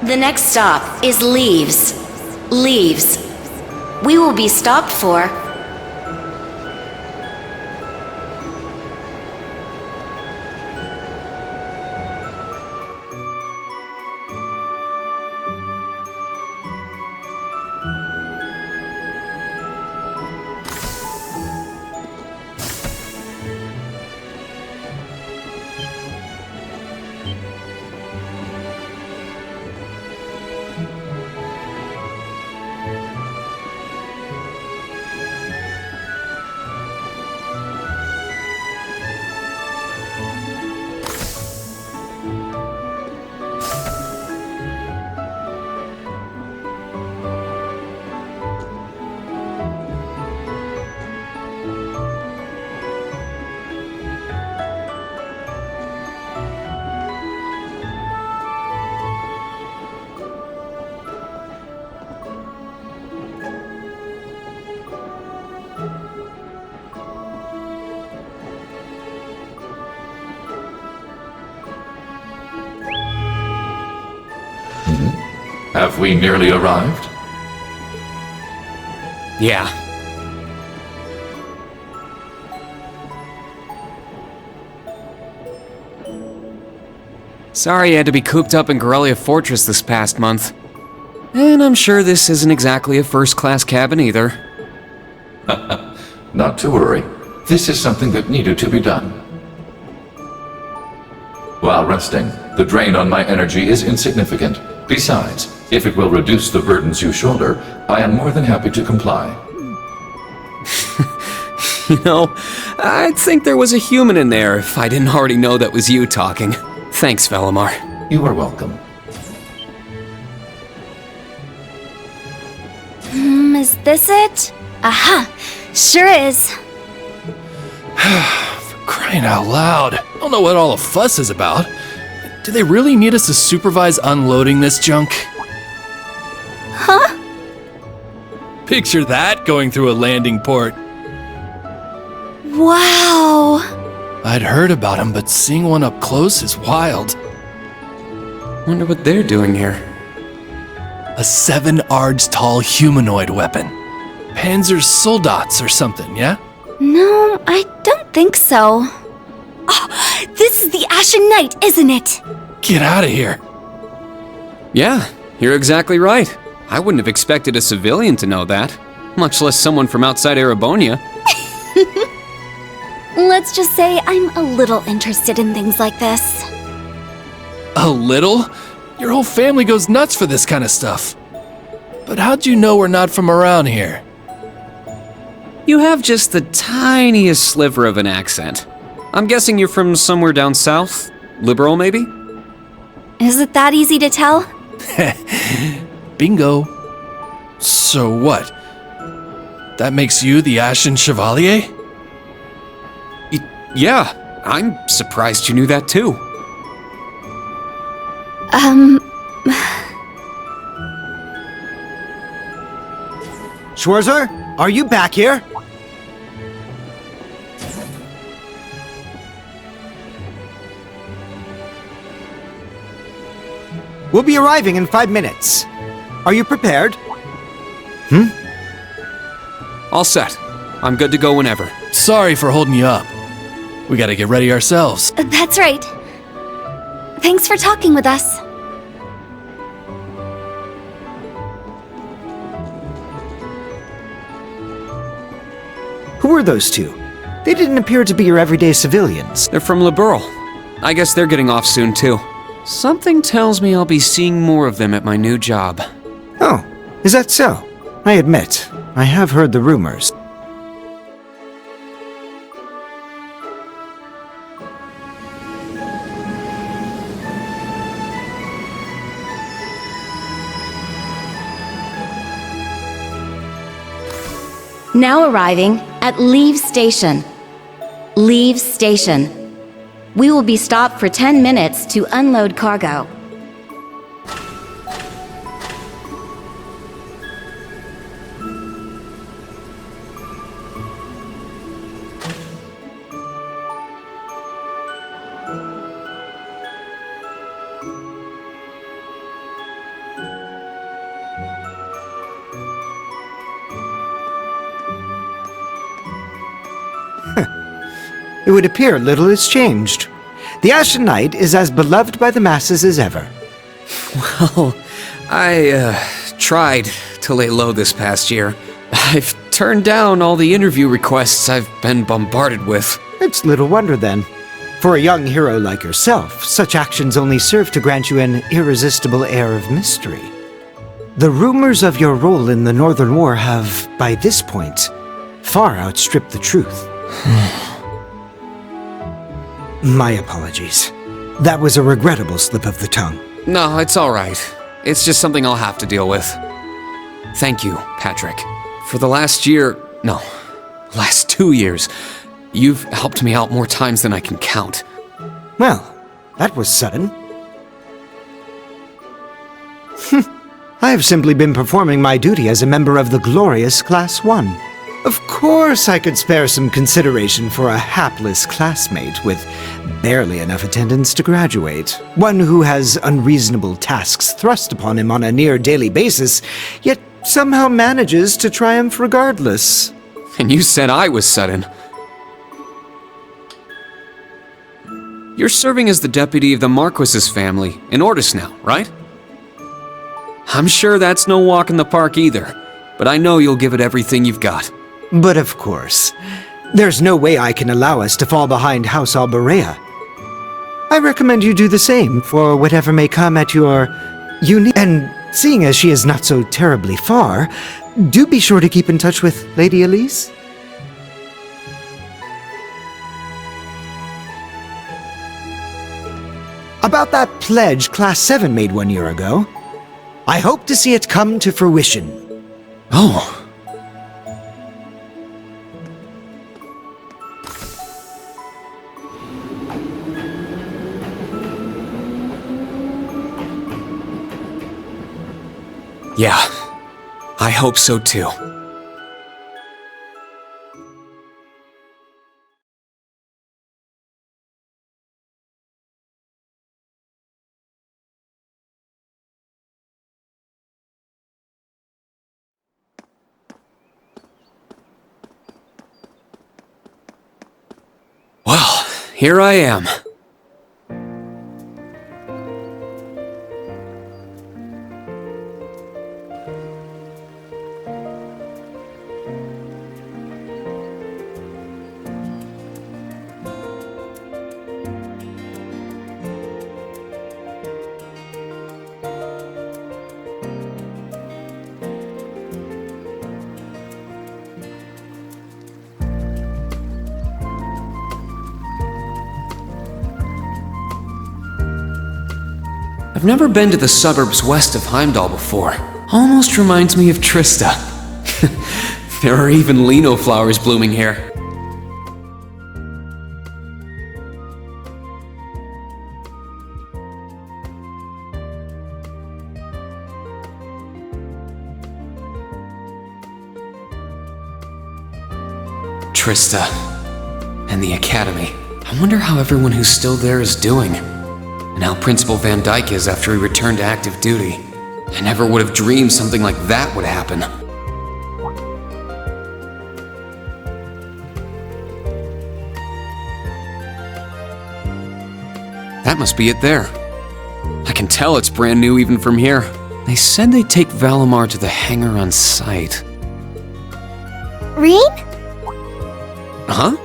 The next stop is Leaves. Leaves. We will be stopped for... Have we nearly arrived? Yeah. Sorry you had to be cooped up in Corellia Fortress this past month. And I'm sure this isn't exactly a first-class cabin either. Not to worry. This is something that needed to be done. While resting, the drain on my energy is insignificant. Besides, if it will reduce the burdens you shoulder, I am more than happy to comply. You know, I'd think there was a human in there if I didn't already know that was you talking. Thanks, Velimar. You are welcome. Is this it? Aha! Sure is. For crying out loud. I don't know what all the fuss is about. Do they really need us to supervise unloading this junk? Huh? Picture that going through a landing port. Wow! I'd heard about them, but seeing one up close is wild. Wonder what they're doing here. A 7 ards tall humanoid weapon. Panzersoldats or something, yeah? No, I don't think so. Oh, this is the Ashen Knight, isn't it? Get out of here. Yeah, you're exactly right. I wouldn't have expected a civilian to know that, much less someone from outside Erebonia. Let's just say I'm a little interested in things like this. A little? Your whole family goes nuts for this kind of stuff. But how'd you know we're not from around here? You have just the tiniest sliver of an accent. I'm guessing you're from somewhere down south? Liberal, maybe? Is it that easy to tell? Bingo. So what? That makes you the Ashen Chevalier? Yeah, I'm surprised you knew that too. Schwarzer, are you back here? We'll be arriving in 5 minutes. Are you prepared? All set. I'm good to go whenever. Sorry for holding you up. We gotta get ready ourselves. That's right. Thanks for talking with us. Who are those two? They didn't appear to be your everyday civilians. They're from Liberal. I guess they're getting off soon too. Something tells me I'll be seeing more of them at my new job. Oh, is that so? I admit, I have heard the rumors. Now arriving at Leave Station. Leave Station. We will be stopped for 10 minutes to unload cargo. it would appear little has changed. The Ashen Knight is as beloved by the masses as ever. Well, I tried to lay low this past year. I've turned down all the interview requests I've been bombarded with. It's little wonder then. For a young hero like yourself, such actions only serve to grant you an irresistible air of mystery. The rumors of your role in the Northern War have, by this point, far outstripped the truth. My apologies. That was a regrettable slip of the tongue. No, it's all right. It's just something I'll have to deal with. Thank you, Patrick. For the last 2 years, you've helped me out more times than I can count. Well, that was sudden. I have simply been performing my duty as a member of the glorious Class 1. Of course I could spare some consideration for a hapless classmate with barely enough attendance to graduate. One who has unreasonable tasks thrust upon him on a near-daily basis, yet somehow manages to triumph regardless. And you said I was sudden. You're serving as the deputy of the Marquis's family in Ortis now, right? I'm sure that's no walk in the park either, but I know you'll give it everything you've got. But of course, there's no way I can allow us to fall behind House Alberea. I recommend you do the same for whatever may come at your unique... And seeing as she is not so terribly far, do be sure to keep in touch with Lady Elise. About that pledge Class 7 made 1 year ago, I hope to see it come to fruition. Oh. Yeah, I hope so too. Well, here I am. I've never been to the suburbs west of Heimdall before. Almost reminds me of Trista. There are even lino flowers blooming here. Trista. And the Academy. I wonder how everyone who's still there is doing. And how Principal Van Dyke is after he returned to active duty. I never would have dreamed something like that would happen. That must be it there. I can tell it's brand new even from here. They said they'd take Valimar to the hangar on site. Rean? Huh?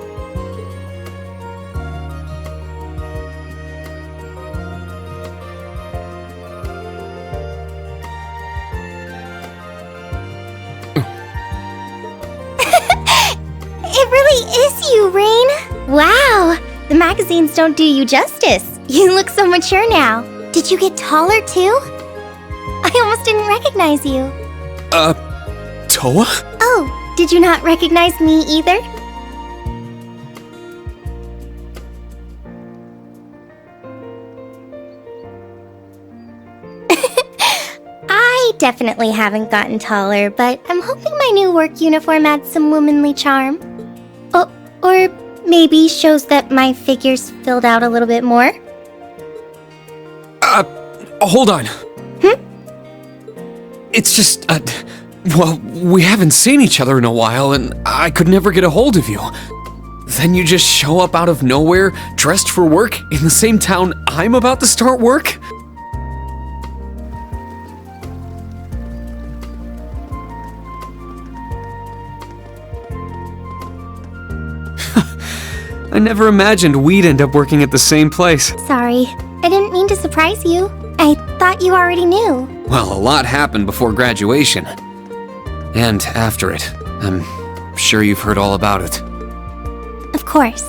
It really is you, Rean. Wow, the magazines don't do you justice. You look so mature now. Did you get taller too? I almost didn't recognize you. Toa? Oh, did you not recognize me either? I definitely haven't gotten taller, but I'm hoping my new work uniform adds some womanly charm. Oh, or maybe shows that my figure's filled out a little bit more. Hold on. It's just, well, we haven't seen each other in a while, and I could never get a hold of you. Then you just show up out of nowhere, dressed for work, in the same town I'm about to start work? I never imagined we'd end up working at the same place. Sorry, I didn't mean to surprise you. I thought you already knew. Well, a lot happened before graduation. And after it. I'm sure you've heard all about it. Of course.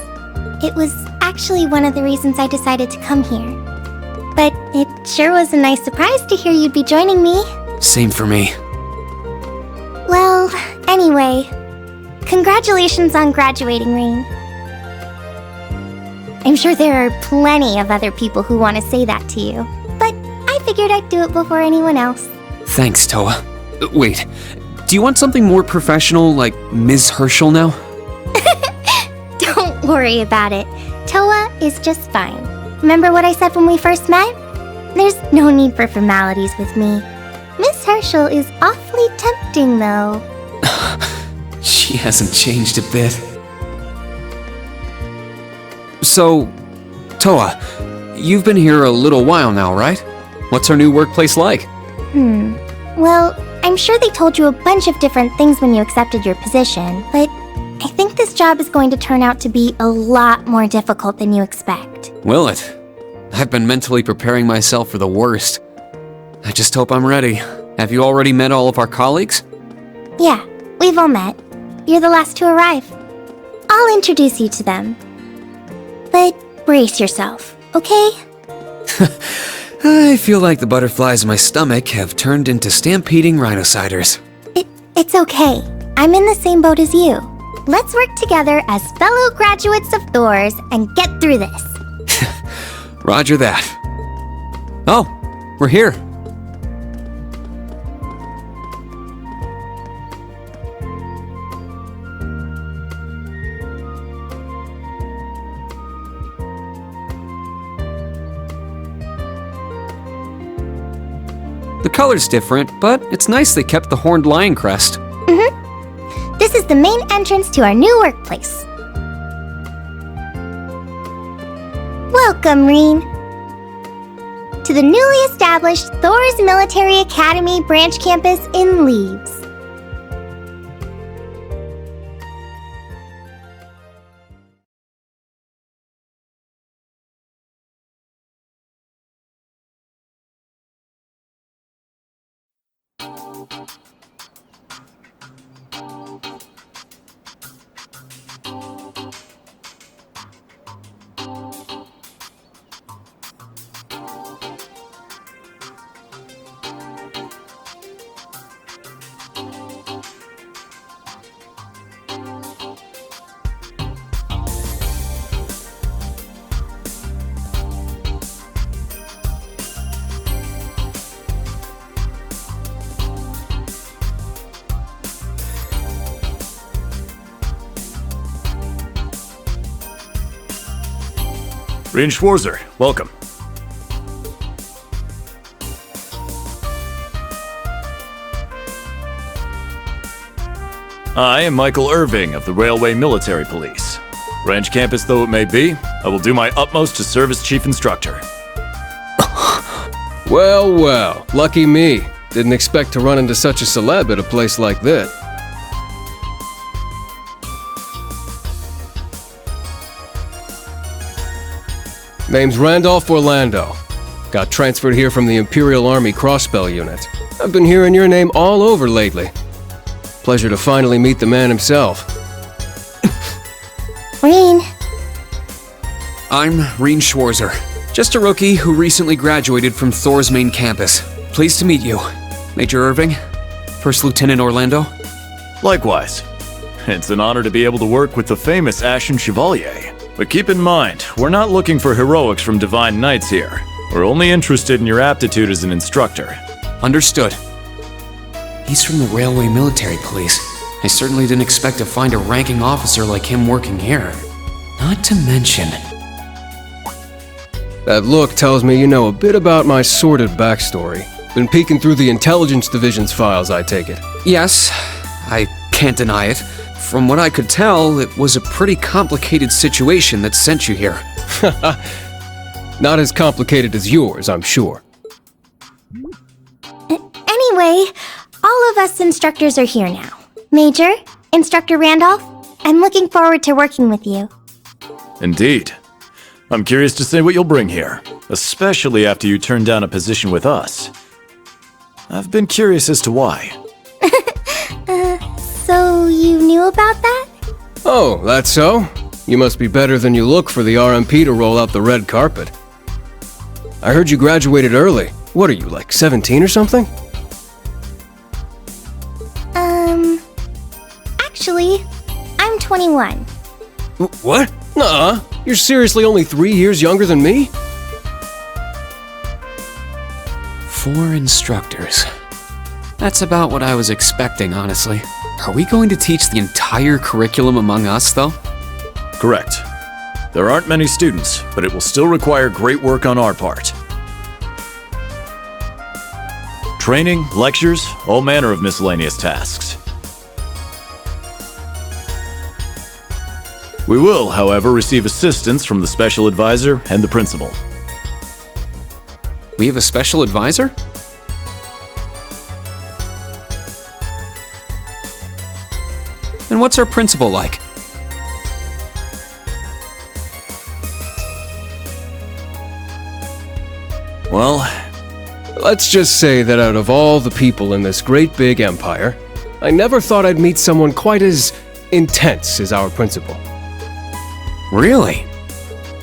It was actually one of the reasons I decided to come here. But it sure was a nice surprise to hear you'd be joining me. Same for me. Well, anyway, congratulations on graduating, Rain. I'm sure there are plenty of other people who want to say that to you, but I figured I'd do it before anyone else. Thanks, Toa. Wait, do you want something more professional, like Ms. Herschel now? Don't worry about it. Toa is just fine. Remember what I said when we first met? There's no need for formalities with me. Miss Herschel is awfully tempting, though. She hasn't changed a bit. So, Toa, you've been here a little while now, right? What's our new workplace like? Well, I'm sure they told you a bunch of different things when you accepted your position, but I think this job is going to turn out to be a lot more difficult than you expect. Will it? I've been mentally preparing myself for the worst. I just hope I'm ready. Have you already met all of our colleagues? Yeah, we've all met. You're the last to arrive. I'll introduce you to them. But brace yourself, okay? I feel like the butterflies in my stomach have turned into stampeding rhinociders. It's okay. I'm in the same boat as you. Let's work together as fellow graduates of Thor's and get through this. Roger that. Oh, we're here. The color's different, but it's nice they kept the horned lion crest. This is the main entrance to our new workplace. Welcome, Reen, to the newly established Thor's Military Academy branch campus in Leaves. Rain Schwarzer, welcome. I am Michael Irving of the Railway Military Police. Branch campus though it may be, I will do my utmost to serve as chief instructor. Well, well, lucky me. Didn't expect to run into such a celeb at a place like this. Name's Randolph Orlando. Got transferred here from the Imperial Army Crossbell Unit. I've been hearing your name all over lately. Pleasure to finally meet the man himself. Reen, I'm Reen Schwarzer, just a rookie who recently graduated from Thor's main campus. Pleased to meet you, Major Irving, First Lieutenant Orlando. Likewise. It's an honor to be able to work with the famous Ashen Chevalier. But keep in mind, we're not looking for heroics from Divine Knights here. We're only interested in your aptitude as an instructor. Understood. He's from the Railway Military Police. I certainly didn't expect to find a ranking officer like him working here. Not to mention... That look tells me you know a bit about my sordid backstory. Been peeking through the Intelligence Division's files, I take it. Yes, I can't deny it. From what I could tell, it was a pretty complicated situation that sent you here. Not as complicated as yours, I'm sure. Anyway, all of us instructors are here now. Major, Instructor Randolph, I'm looking forward to working with you. Indeed. I'm curious to see what you'll bring here, especially after you turn down a position with us. I've been curious as to why. So you knew about that? Oh, that's so? You must be better than you look for the RMP to roll out the red carpet. I heard you graduated early. What are you, like 17 or something? Actually, I'm 21. What? Nuh-uh. You're seriously only 3 years younger than me? 4 instructors. That's about what I was expecting, honestly. Are we going to teach the entire curriculum among us, though? Correct. There aren't many students, but it will still require great work on our part. Training, lectures, all manner of miscellaneous tasks. We will, however, receive assistance from the special advisor and the principal. We have a special advisor? And what's our principal like? Well, Let's just say that out of all the people in this great big empire, I never thought I'd meet someone quite as intense as our principal. Really?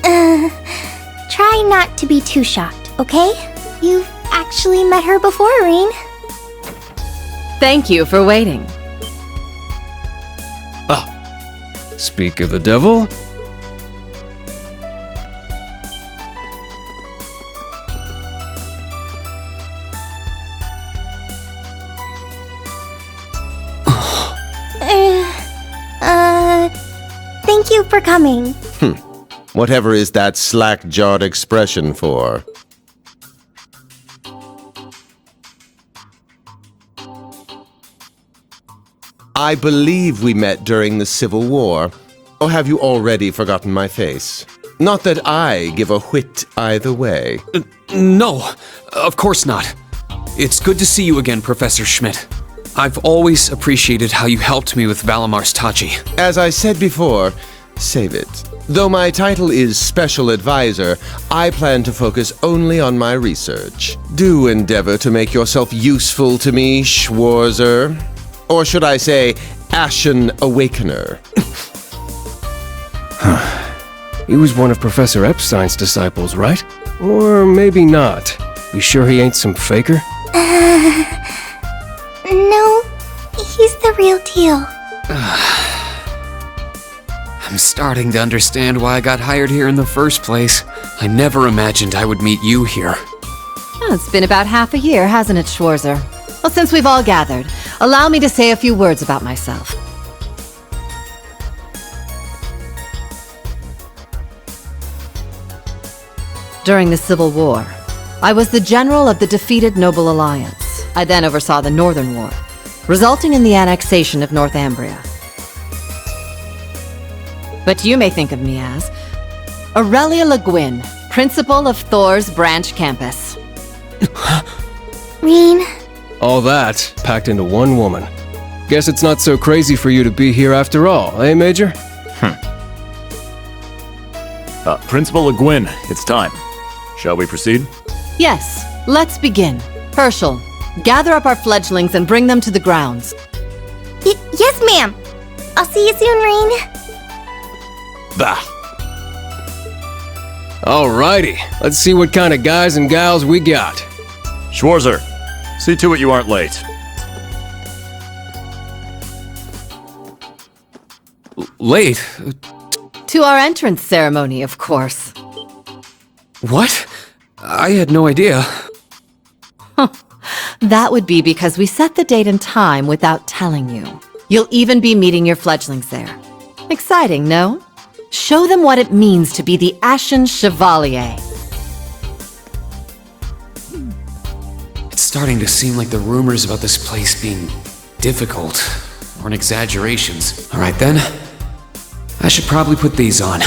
Try not to be too shocked, okay? You've actually met her before, Reen. Thank you for waiting. Speak of the devil. Thank you for coming. Whatever is that slack-jawed expression for? I believe we met during the Civil War. Or have you already forgotten my face? Not that I give a whit either way. No, of course not. It's good to see you again, Professor Schmidt. I've always appreciated how you helped me with Valamar's Tachi. As I said before, save it. Though my title is Special Advisor, I plan to focus only on my research. Do endeavor to make yourself useful to me, Schwarzer. Or should I say, Ashen Awakener. He was one of Professor Epstein's disciples, right? Or maybe not. You sure he ain't some faker? No, he's the real deal. I'm starting to understand why I got hired here in the first place. I never imagined I would meet you here. Well, it's been about half a year, hasn't it, Schwarzer? Well, since we've all gathered, allow me to say a few words about myself. During the Civil War, I was the general of the defeated Noble Alliance. I then oversaw the Northern War, resulting in the annexation of Northumbria. But you may think of me as Aurelia Le Guin, principal of Thor's branch campus. Reen, All that packed into one woman. Guess it's not so crazy for you to be here after all, eh, Major? Principal Le Guin, it's time. Shall we proceed? Yes, let's begin. Herschel, gather up our fledglings and bring them to the grounds. yes, ma'am. I'll see you soon, Reen. Bah! Alrighty, let's see what kind of guys and gals we got. Schwarzer, see to it you aren't late. Late? To our entrance ceremony, of course. What? I had no idea. That would be because we set the date and time without telling you. You'll even be meeting your fledglings there. Exciting, no? Show them what it means to be the Ashen Chevalier. It's starting to seem like the rumors about this place being difficult or in exaggerations. Alright then. I should probably put these on.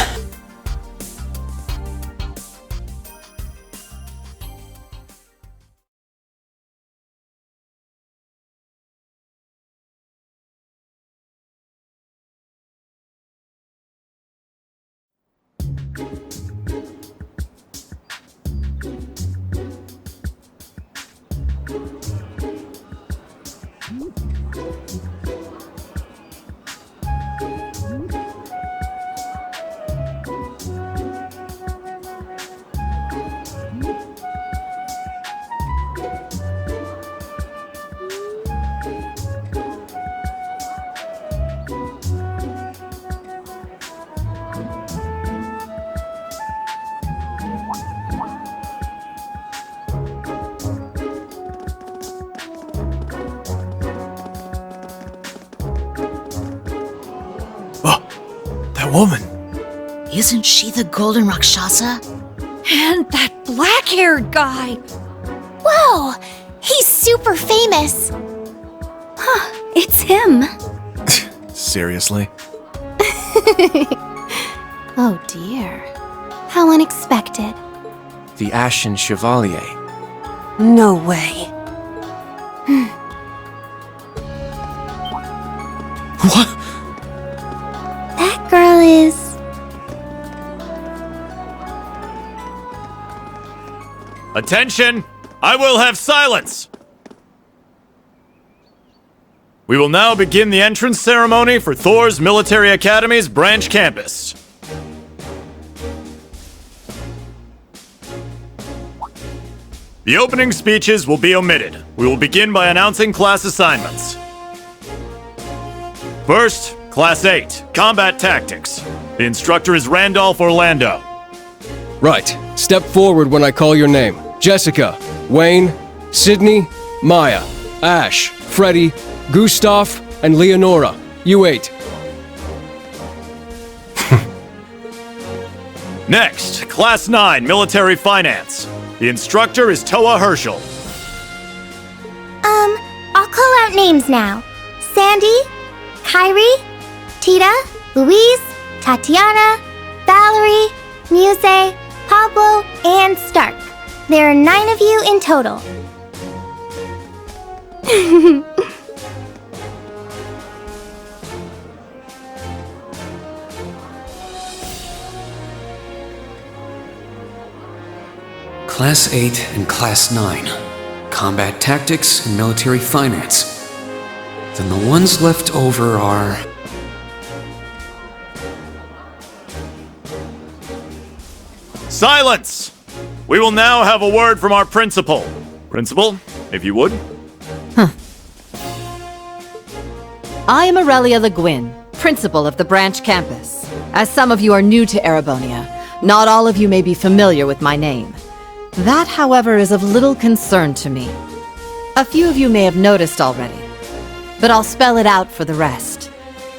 That woman! Isn't she the Golden Rakshasa? And that black-haired guy! Whoa! He's super famous! Huh, it's him. Seriously? Oh dear. How unexpected. The Ashen Chevalier. No way. What? That girl is... Attention! I will have silence! We will now begin the entrance ceremony for Thor's Military Academy's branch campus. The opening speeches will be omitted. We will begin by announcing class assignments. First, Class 8, Combat Tactics. The instructor is Randolph Orlando. Right. Step forward when I call your name. Jessica, Wayne, Sydney, Maya, Ash, Freddy, Gustav, and Leonora. You 8. Next, Class 9, Military Finance. The instructor is Toa Herschel. I'll call out names now. Sandy, Kyrie, Tita, Louise, Tatiana, Valerie, Muse, Pablo, and Stark. There are 9 of you in total. Class 8 and Class 9. Combat Tactics and Military Finance. Then the ones left over are... Silence! We will now have a word from our principal. Principal, if you would. I am Aurelia Le Guin, principal of the branch campus. As some of you are new to Erebonia, not all of you may be familiar with my name. That, however, is of little concern to me. A few of you may have noticed already, but I'll spell it out for the rest.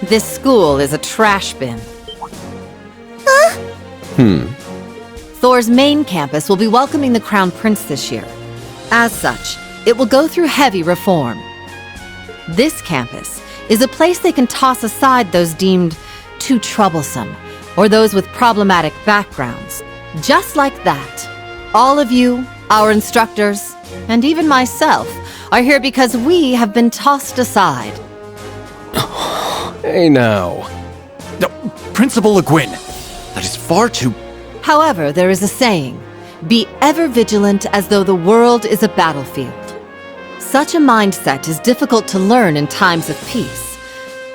This school is a trash bin. Thor's main campus will be welcoming the Crown Prince this year. As such, it will go through heavy reform. This campus is a place they can toss aside those deemed too troublesome, or those with problematic backgrounds. Just like that, all of you, our instructors, and even myself, are here because we have been tossed aside. Hey now. No, Principal Le Guin, that is far too... However, there is a saying, be ever vigilant as though the world is a battlefield. Such a mindset is difficult to learn in times of peace.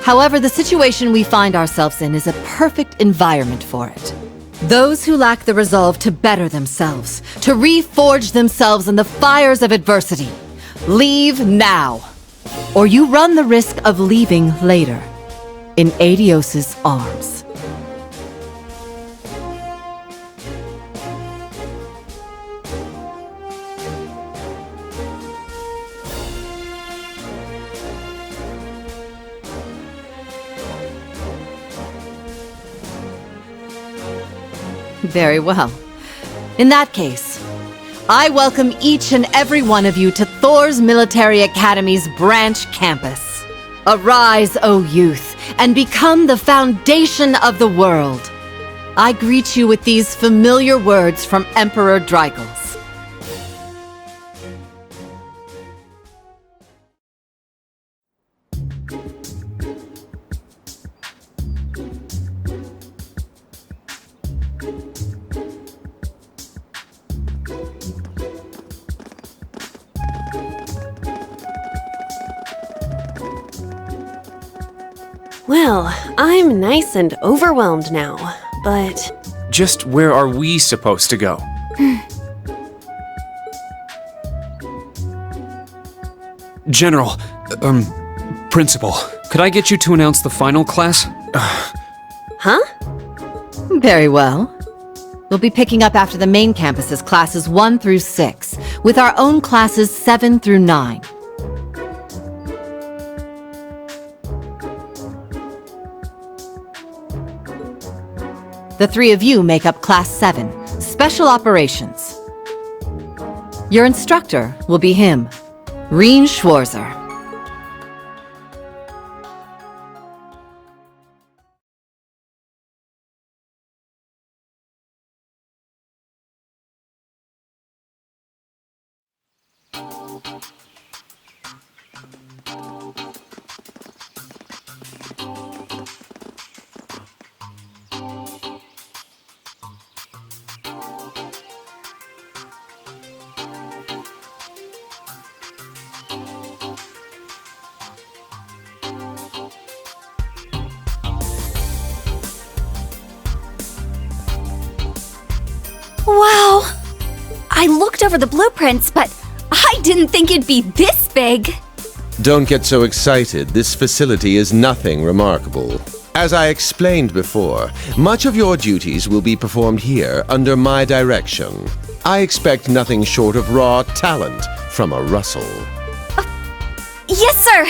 However, the situation we find ourselves in is a perfect environment for it. Those who lack the resolve to better themselves, to reforge themselves in the fires of adversity, leave now, or you run the risk of leaving later, in Adios's arms. Very well. In that case, I welcome each and every one of you to Thor's Military Academy's branch campus. Arise, O youth, and become the foundation of the world. I greet you with these familiar words from Emperor Dreigels. Well, I'm nice and overwhelmed now, but... Just where are we supposed to go? General, Principal, could I get you to announce the final class? Huh? Very well. We'll be picking up after the main campus's classes 1 through 6, with our own classes 7 through 9. The 3 of you make up Class 7, Special Operations. Your instructor will be him, Reen Schwarzer. Wow! I looked over the blueprints, but I didn't think it'd be this big. Don't get so excited. This facility is nothing remarkable. As I explained before, much of your duties will be performed here under my direction. I expect nothing short of raw talent from a Russell. Yes, sir!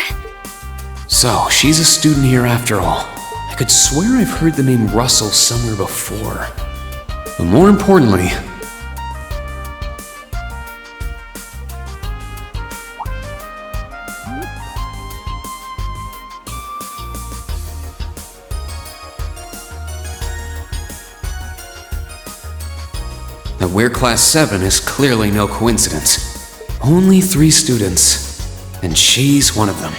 So, she's a student here after all. I could swear I've heard the name Russell somewhere before. But more importantly, that we're Class 7 is clearly no coincidence. Only 3 students, and she's one of them.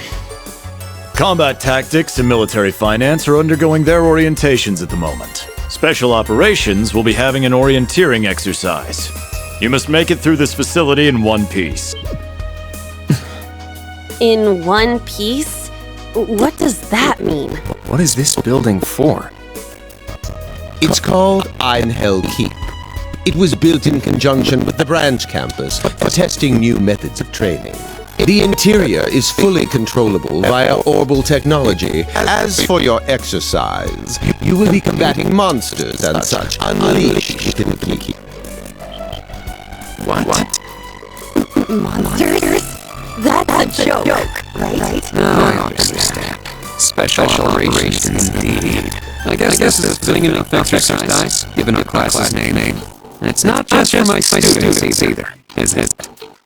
Combat tactics and military finance are undergoing their orientations at the moment. Special Operations will be having an orienteering exercise. You must make it through this facility in one piece. In one piece? What does that mean? What is this building for? It's called Einhell Keep. It was built in conjunction with the branch campus for testing new methods of training. The interior is fully controllable via orbal technology. As for your exercise, you will be combating monsters and such unleashed within the keep. What? Monsters? That's a joke, right? Now I understand. Special operations indeed. I guess this is a fitting enough exercise, given our class's name. And it's not just for my students either, is it?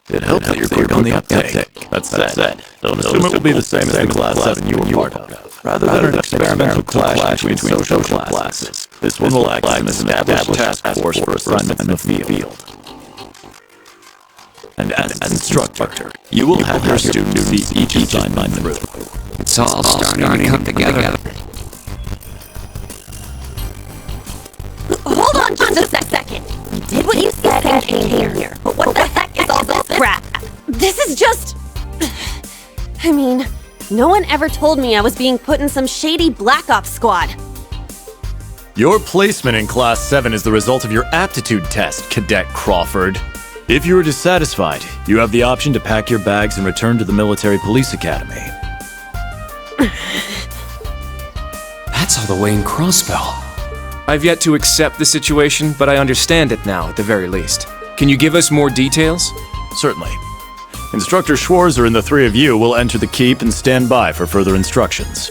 It helps that you're quick on the uptake. That said, don't assume it will be the same as the Class 7 you were part of. Rather than an experimental clash between social classes, this one will act as an established task force for assignment in the field. And as instructor, you will have your students see each assignment through. It's all starting to come together. Hold on just a second. You did what you said and came here. But what the heck is all this crap? This is just... I mean, no one ever told me I was being put in some shady Black Ops squad. Your placement in Class 7 is the result of your aptitude test, Cadet Crawford. If you are dissatisfied, you have the option to pack your bags and return to the Military Police Academy. That's all the way in Crossbell. I've yet to accept the situation, but I understand it now at the very least. Can you give us more details? Certainly. Instructor Schwarzer and the 3 of you will enter the keep and stand by for further instructions.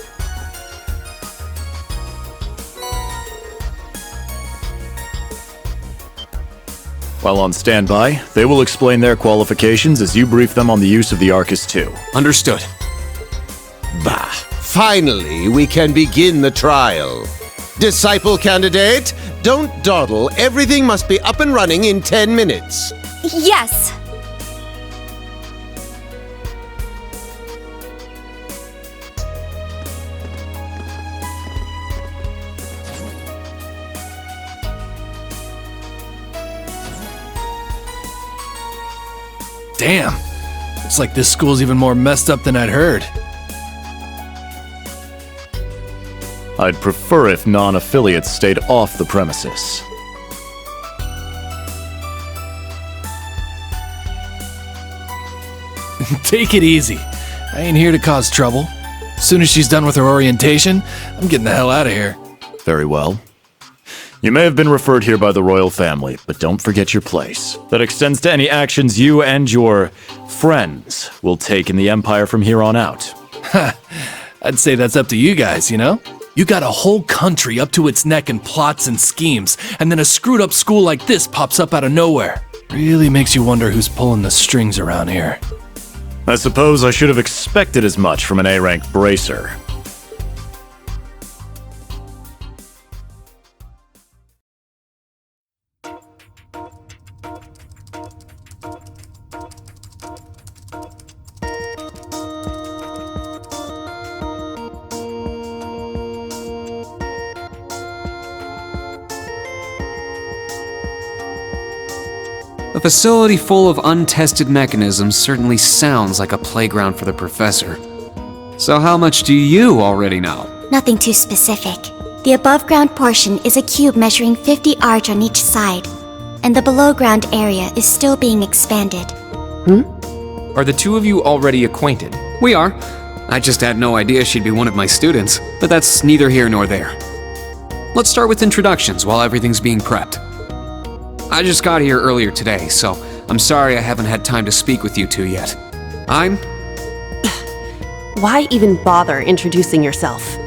While on standby, they will explain their qualifications as you brief them on the use of the Arcus II. Understood. Bah! Finally, we can begin the trial. Disciple candidate, don't dawdle. Everything must be up and running in 10 minutes. Yes! Damn. It's like this school's even more messed up than I'd heard. I'd prefer if non-affiliates stayed off the premises. Take it easy. I ain't here to cause trouble. As soon as she's done with her orientation, I'm getting the hell out of here. Very well. You may have been referred here by the royal family, but don't forget your place. That extends to any actions you and your friends will take in the Empire from here on out. Ha! I'd say that's up to you guys, you know? You got a whole country up to its neck in plots and schemes, and then a screwed up school like this pops up out of nowhere. Really makes you wonder who's pulling the strings around here. I suppose I should have expected as much from an A-rank bracer. A facility full of untested mechanisms certainly sounds like a playground for the professor. So how much do you already know? Nothing too specific. The above-ground portion is a cube measuring 50 arch on each side, and the below-ground area is still being expanded. Are the two of you already acquainted? We are. I just had no idea she'd be one of my students, but that's neither here nor there. Let's start with introductions while everything's being prepped. I just got here earlier today, so I'm sorry I haven't had time to speak with you two yet. I'm... Why even bother introducing yourself?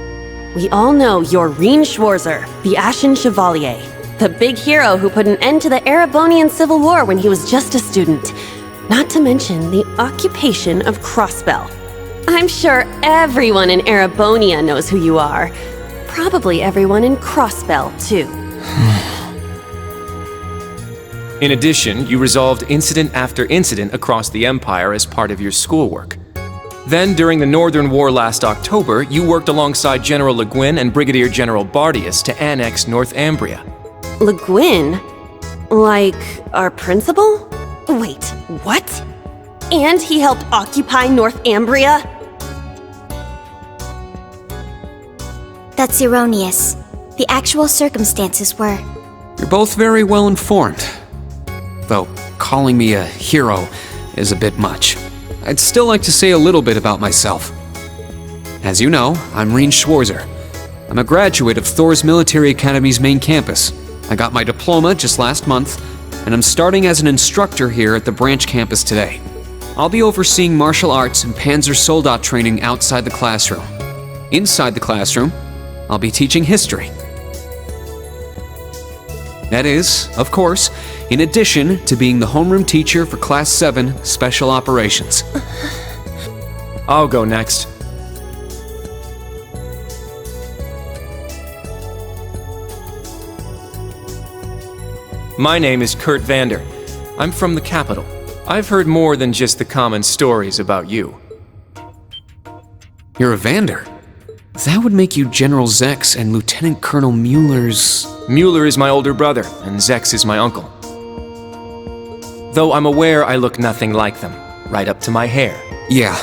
We all know you're Reen Schwarzer, the Ashen Chevalier, the big hero who put an end to the Erebonian Civil War when he was just a student. Not to mention the occupation of Crossbell. I'm sure everyone in Erebonia knows who you are. Probably everyone in Crossbell, too. In addition, you resolved incident after incident across the Empire as part of your schoolwork. Then, during the Northern War last October, you worked alongside General Le Guin and Brigadier General Bardius to annex Northumbria. Le Guin? Like, our principal? Wait, what? And he helped occupy Northumbria? That's erroneous. The actual circumstances were... You're both very well informed. Though calling me a hero is a bit much. I'd still like to say a little bit about myself. As you know, I'm Reen Schwarzer. I'm a graduate of Thor's Military Academy's main campus. I got my diploma just last month, and I'm starting as an instructor here at the branch campus today. I'll be overseeing martial arts and Panzer Soldat training outside the classroom. Inside the classroom, I'll be teaching history. That is, of course, in addition to being the homeroom teacher for Class 7 Special Operations. I'll go next. My name is Kurt Vander. I'm from the capital. I've heard more than just the common stories about you. You're a Vander? That would make you General Zex and Lieutenant Colonel Mueller's... Mueller is my older brother, and Zex is my uncle. Though I'm aware I look nothing like them, right up to my hair. Yeah.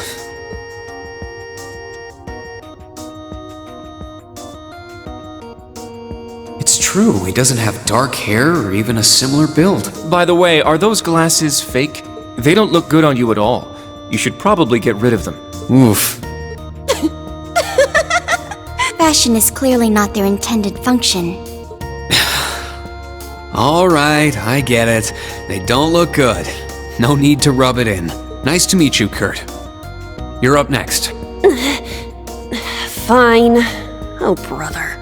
It's true, he doesn't have dark hair or even a similar build. By the way, are those glasses fake? They don't look good on you at all. You should probably get rid of them. Oof. Fashion is clearly not their intended function. All right, I get it. They don't look good. No need to rub it in. Nice to meet you, Kurt. You're up next. Fine. Oh, brother.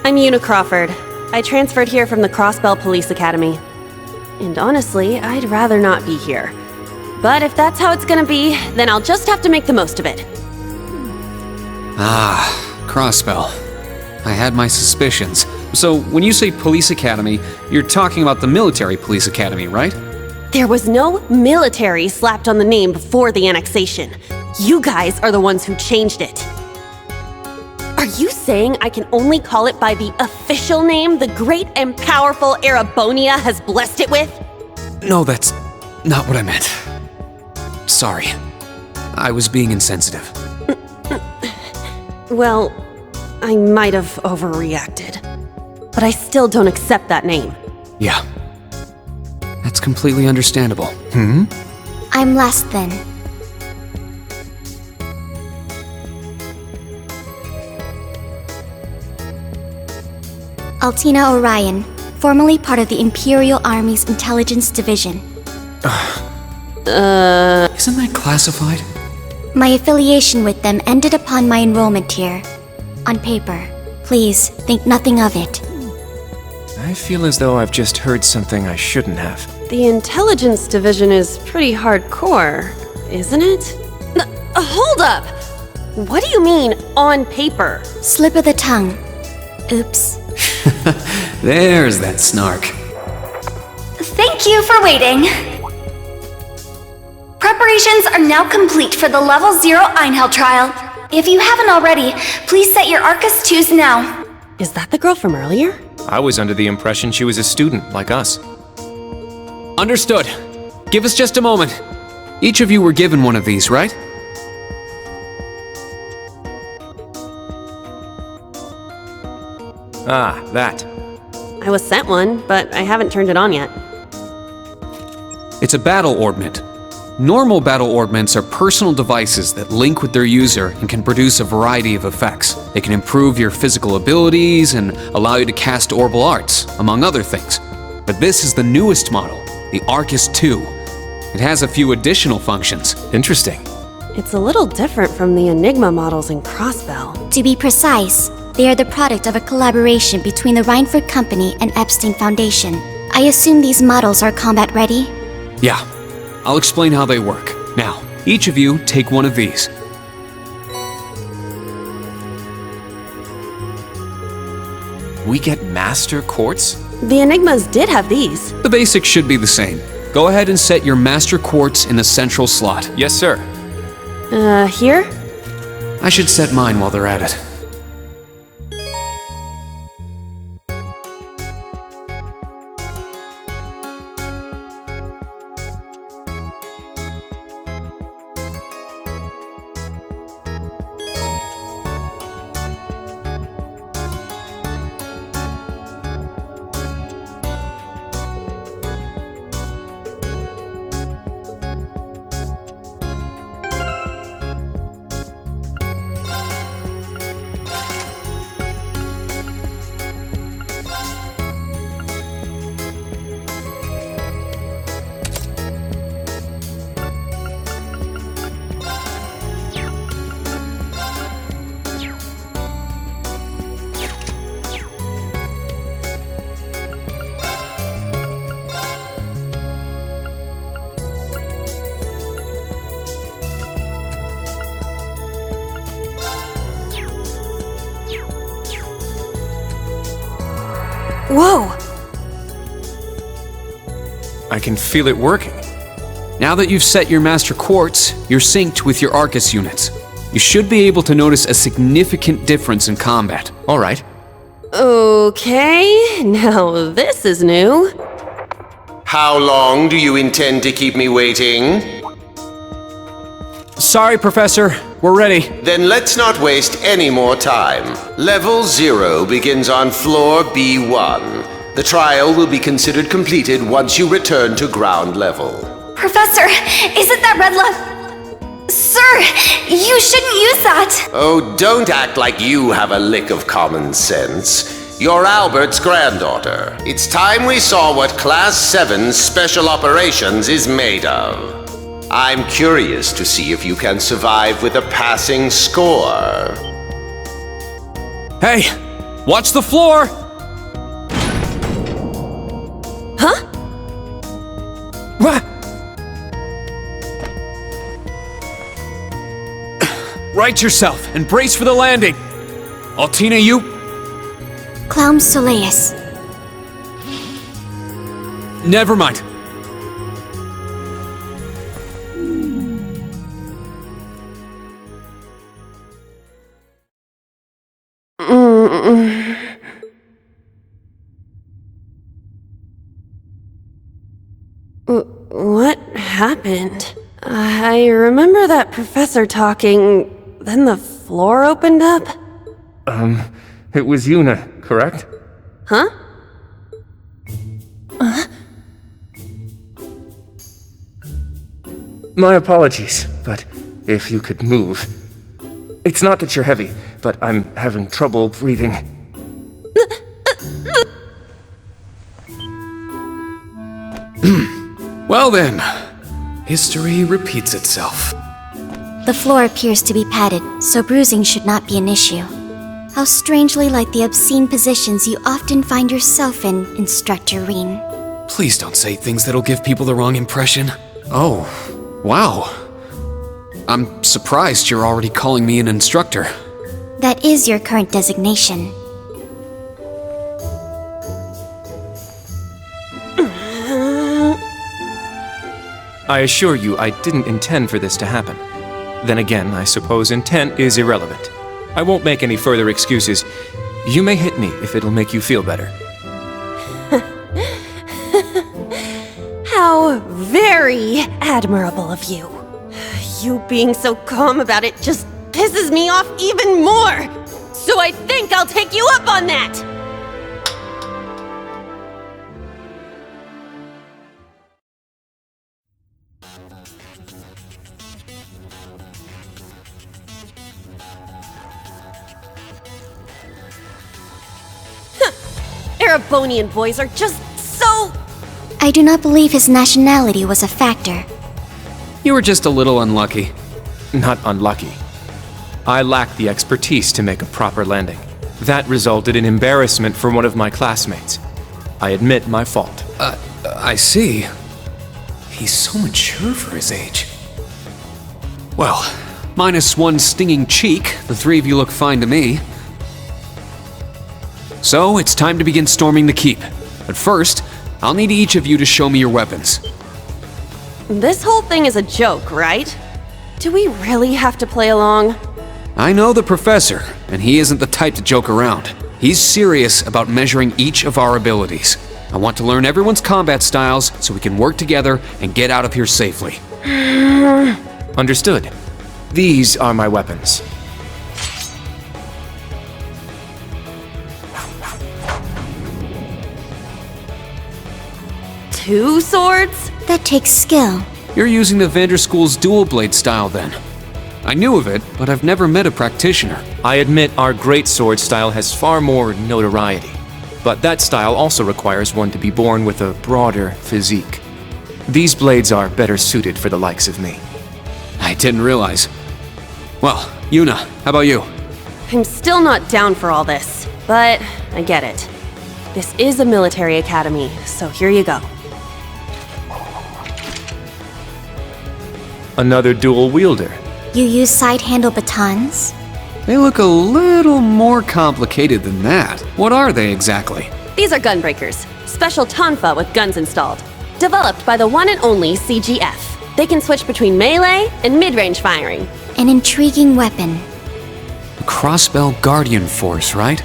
I'm Una Crawford. I transferred here from the Crossbell Police Academy. and honestly, I'd rather not be here. But if that's how it's gonna be, then I'll just have to make the most of it. Ah, Crossbell. I had my suspicions. So, when you say police academy, you're talking about the military police academy, right? There was no military slapped on the name before the annexation. You guys are the ones who changed it. Are you saying I can only call it by the official name the great and powerful Erebonia has blessed it with? No, that's not what I meant. Sorry. I was being insensitive. Well, I might have overreacted. But I still don't accept that name. Yeah. That's completely understandable. I'm last then. Altina Orion, formerly part of the Imperial Army's Intelligence Division. Isn't that classified? My affiliation with them ended upon my enrollment here. On paper. Please, think nothing of it. I feel as though I've just heard something I shouldn't have. The Intelligence Division is pretty hardcore, isn't it? Hold up! What do you mean, on paper? Slip of the tongue. Oops. There's that snark. Thank you for waiting. Preparations are now complete for the Level 0 Einhell trial. If you haven't already, please set your Arcus 2s now. Is that the girl from earlier? I was under the impression she was a student, like us. Understood. Give us just a moment. Each of you were given one of these, right? Ah, that. I was sent one, but I haven't turned it on yet. It's a battle orbment. Normal battle orbments are personal devices that link with their user and can produce a variety of effects. They can improve your physical abilities and allow you to cast orbal arts, among other things. But this is the newest model, the Arcus II. It has a few additional functions. Interesting. It's a little different from the Enigma models in Crossbell. To be precise, they are the product of a collaboration between the Reinford Company and Epstein Foundation. I assume these models are combat ready? Yeah. I'll explain how they work. Now, each of you take one of these. We get Master Quartz? The Enigmas did have these. The basics should be the same. Go ahead and set your Master Quartz in the central slot. Yes, sir. Here? I should set mine while they're at it. Whoa! I can feel it working. Now that you've set your Master Quartz, you're synced with your Arcus units. You should be able to notice a significant difference in combat. All right. Okay, now this is new. How long do you intend to keep me waiting? Sorry, Professor. We're ready. Then let's not waste any more time. Level 0 begins on floor B1. The trial will be considered completed once you return to ground level. Professor, isn't that red love? Sir, you shouldn't use that! Oh, don't act like you have a lick of common sense. You're Albert's granddaughter. It's time we saw what Class 7 Special Operations is made of. I'm curious to see if you can survive with a passing score. Hey! Watch the floor! Huh? Right yourself and brace for the landing. Altina, you... Clown Soleus. Never mind. What happened? I remember that professor talking, then the floor opened up? It was Yuna, correct? Huh? My apologies, but if you could move. It's not that you're heavy, but I'm having trouble breathing. Well then, history repeats itself. The floor appears to be padded, so bruising should not be an issue. How strangely like the obscene positions you often find yourself in, Instructor Reen. Please don't say things that'll give people the wrong impression. Oh, wow. I'm surprised you're already calling me an instructor. That is your current designation. I assure you, I didn't intend for this to happen. Then again, I suppose intent is irrelevant. I won't make any further excuses. You may hit me if it'll make you feel better. How very admirable of you. You being so calm about it just pisses me off even more. So I think I'll take you up on that. Erebonian boys are just so... I do not believe his nationality was a factor. You were just a little unlucky. Not unlucky. I lacked the expertise to make a proper landing. That resulted in embarrassment for one of my classmates. I admit my fault. I see. He's so mature for his age. Well, minus one stinging cheek, the three of you look fine to me. So, it's time to begin storming the keep. But first, I'll need each of you to show me your weapons. This whole thing is a joke, right? Do we really have to play along? I know the professor, and he isn't the type to joke around. He's serious about measuring each of our abilities. I want to learn everyone's combat styles so we can work together and get out of here safely. Understood. These are my weapons. Two swords? That takes skill. You're using the Vanderschool's dual blade style then. I knew of it, but I've never met a practitioner. I admit our great sword style has far more notoriety. But that style also requires one to be born with a broader physique. These blades are better suited for the likes of me. I didn't realize. Well, Yuna, how about you? I'm still not down for all this, but I get it. This is a military academy, so here you go. Another dual wielder. You use side-handle batons? They look a little more complicated than that. What are they exactly? These are gunbreakers. Special tonfa with guns installed. Developed by the one and only CGF. They can switch between melee and mid-range firing. An intriguing weapon. The Crossbell Guardian Force, right?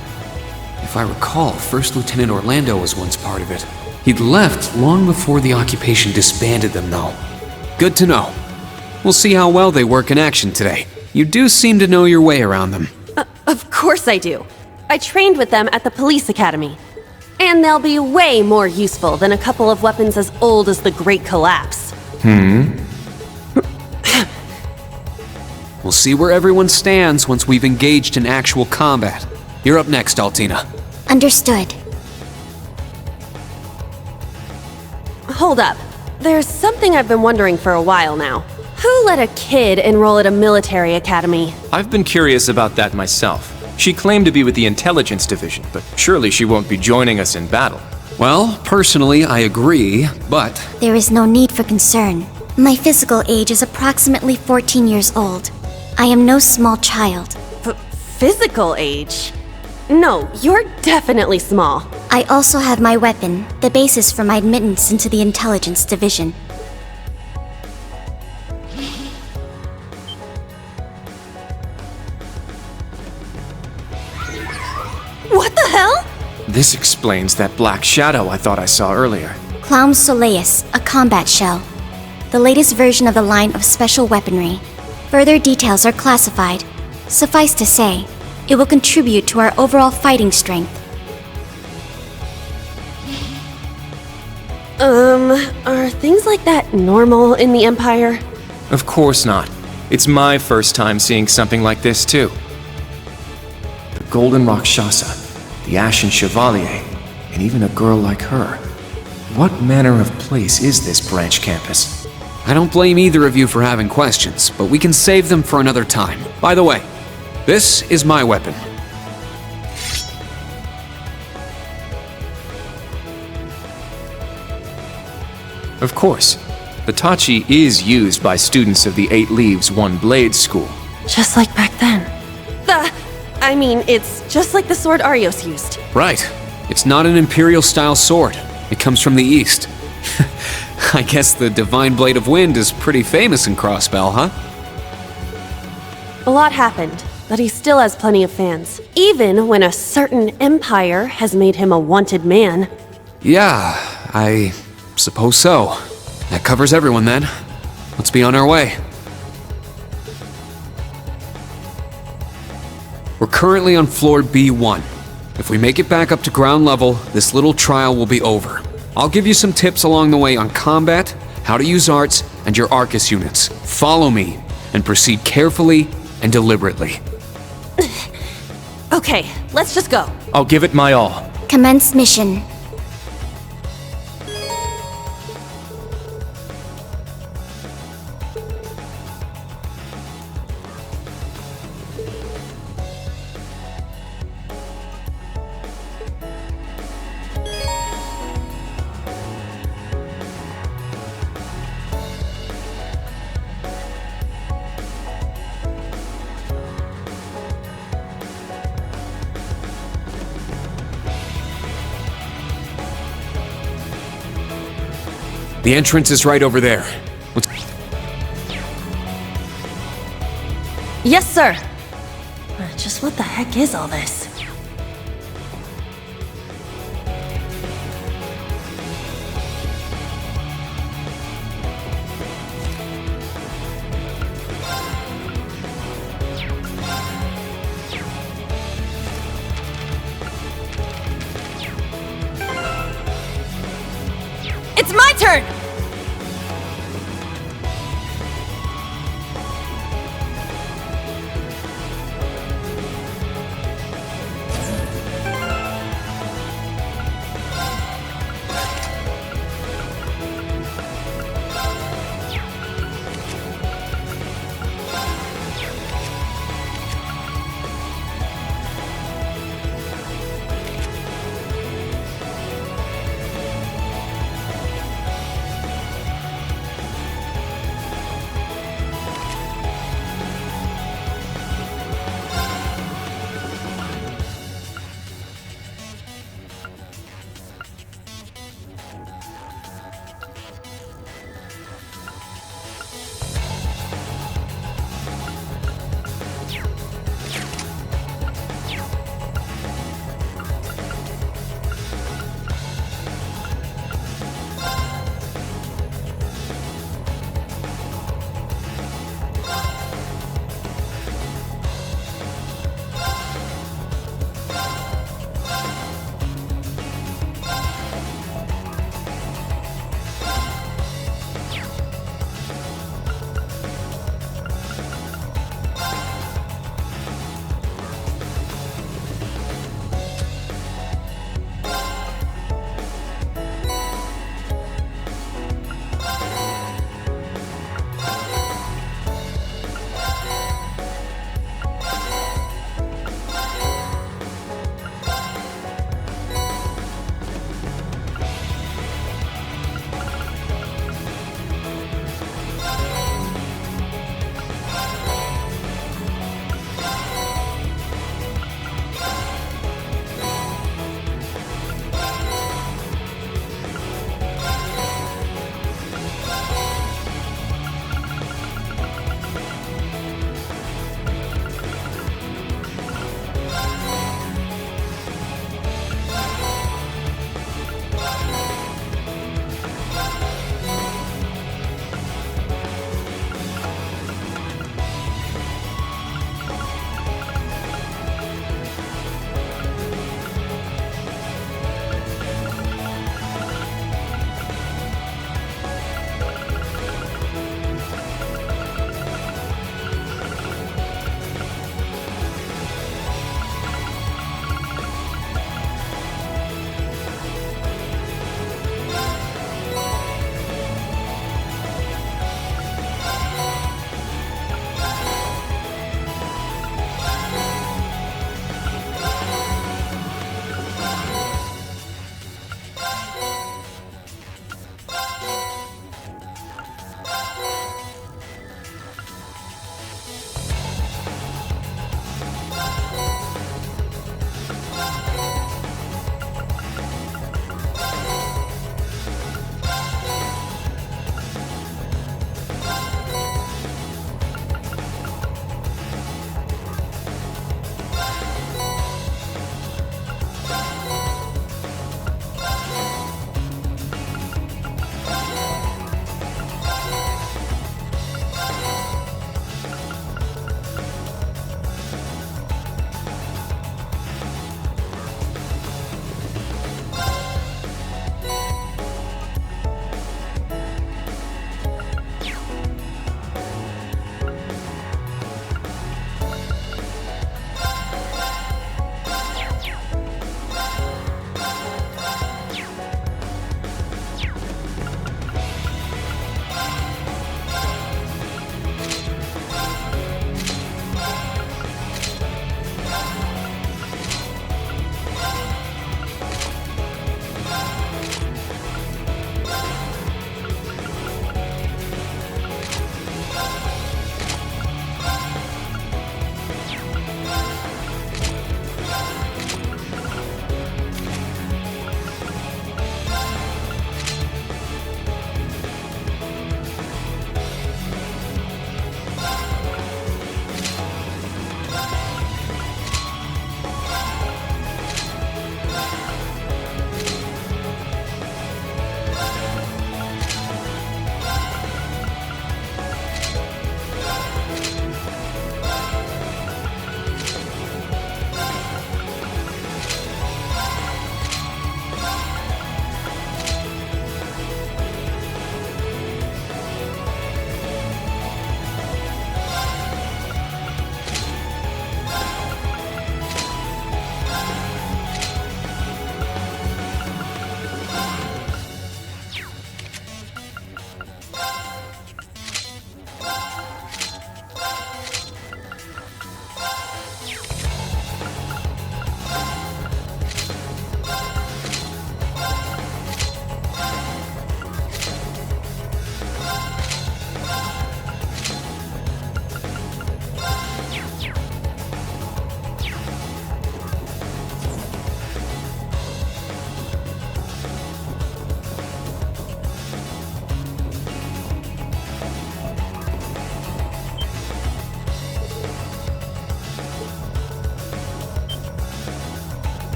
If I recall, First Lieutenant Orlando was once part of it. He'd left long before the occupation disbanded them, though. Good to know. We'll see how well they work in action today. You do seem to know your way around them. Of course I do. I trained with them at the police academy. And they'll be way more useful than a couple of weapons as old as the Great Collapse. We'll see where everyone stands once we've engaged in actual combat. You're up next, Altina. Understood. Hold up. There's something I've been wondering for a while now. Who let a kid enroll at a military academy? I've been curious about that myself. She claimed to be with the intelligence division, but surely she won't be joining us in battle. Well, personally, I agree, but There is no need for concern. My physical age is approximately 14 years old. I am no small child. Physical age? No, you're definitely small. I also have my weapon, the basis for my admittance into the Intelligence Division. What the hell? This explains that black shadow I thought I saw earlier. Clown Soleus, a combat shell. The latest version of the line of special weaponry. Further details are classified. Suffice to say, it will contribute to our overall fighting strength. Are things like that normal in the Empire? Of course not. It's my first time seeing something like this, too. The Golden Rakshasa, the Ashen Chevalier, and even a girl like her. What manner of place is this branch campus? I don't blame either of you for having questions, but we can save them for another time. By the way, this is my weapon. Of course, the Tachi is used by students of the 8 Leaves, 1 Blade school. Just like back then. It's just like the sword Arios used. Right. It's not an Imperial-style sword. It comes from the East. I guess the Divine Blade of Wind is pretty famous in Crossbell, huh? A lot happened, but he still has plenty of fans. Even when a certain empire has made him a wanted man. Yeah, I suppose so. That covers everyone then. Let's be on our way. We're currently on floor B1. If we make it back up to ground level, this little trial will be over. I'll give you some tips along the way on combat, how to use arts, and your Arcus units. Follow me, and proceed carefully and deliberately. Okay, let's just go. I'll give it my all. Commence mission. The entrance is right over there. Yes, sir. Just what the heck is all this? It's my turn!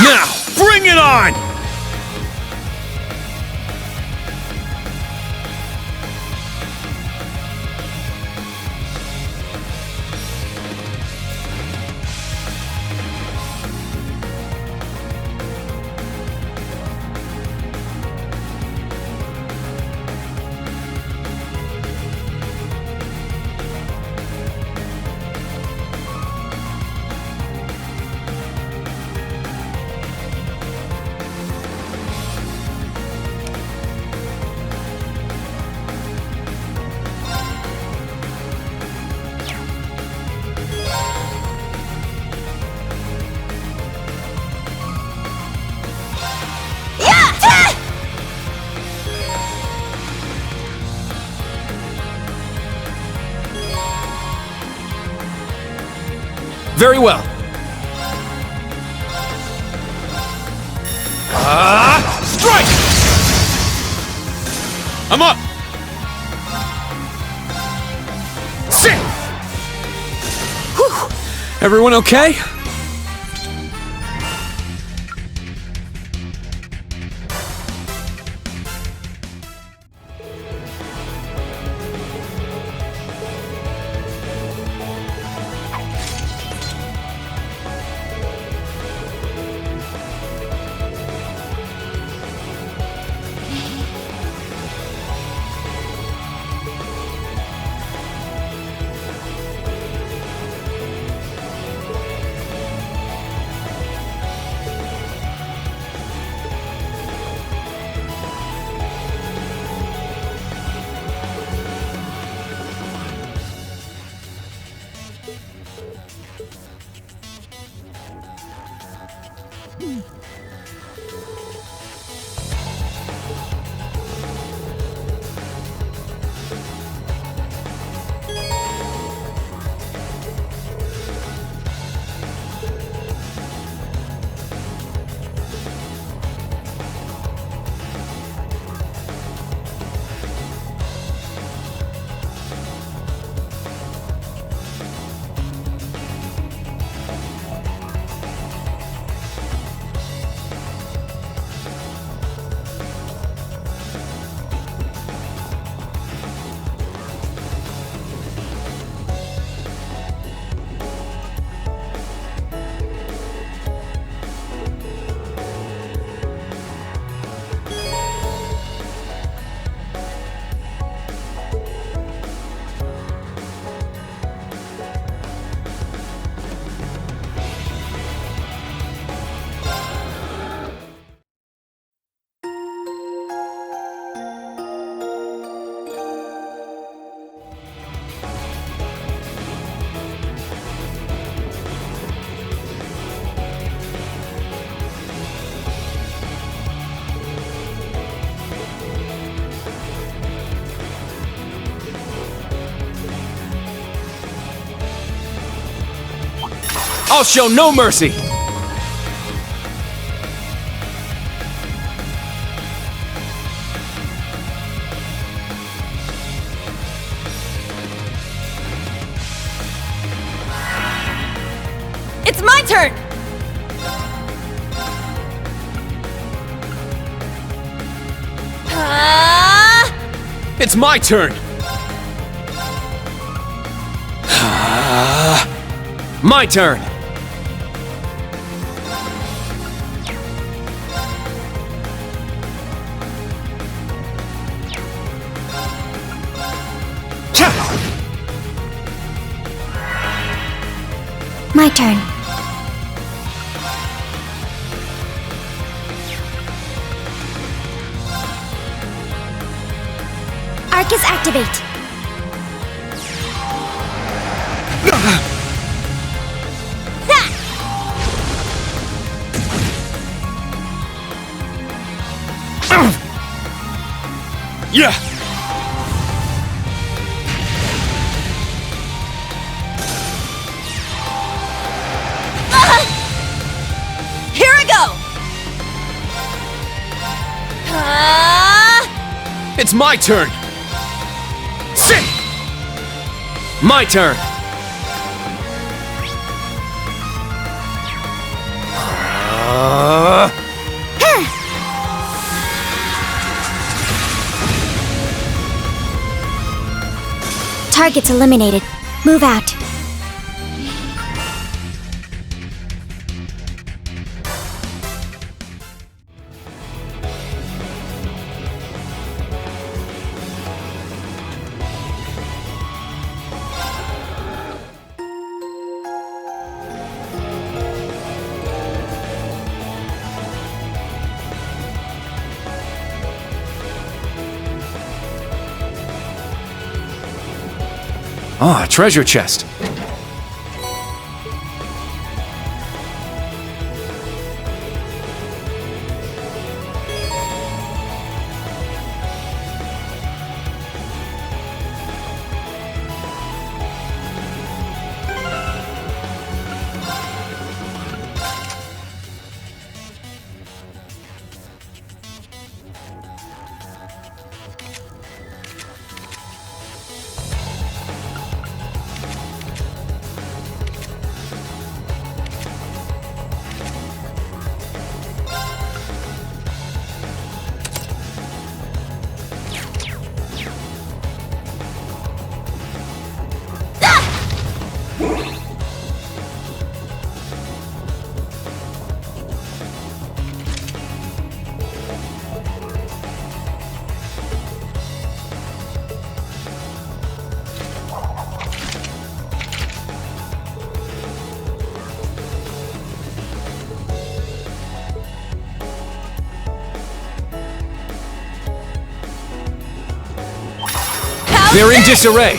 Now, bring it on! Very well. Strike! I'm up! Sit! Whew. Everyone okay? I'll show no mercy! It's my turn! It's my turn! My turn! My turn. Arcus activate. Yeah! Here I go! It's my turn! Sit! My turn! Targets eliminated. Move out. Ah, treasure chest. They're in disarray.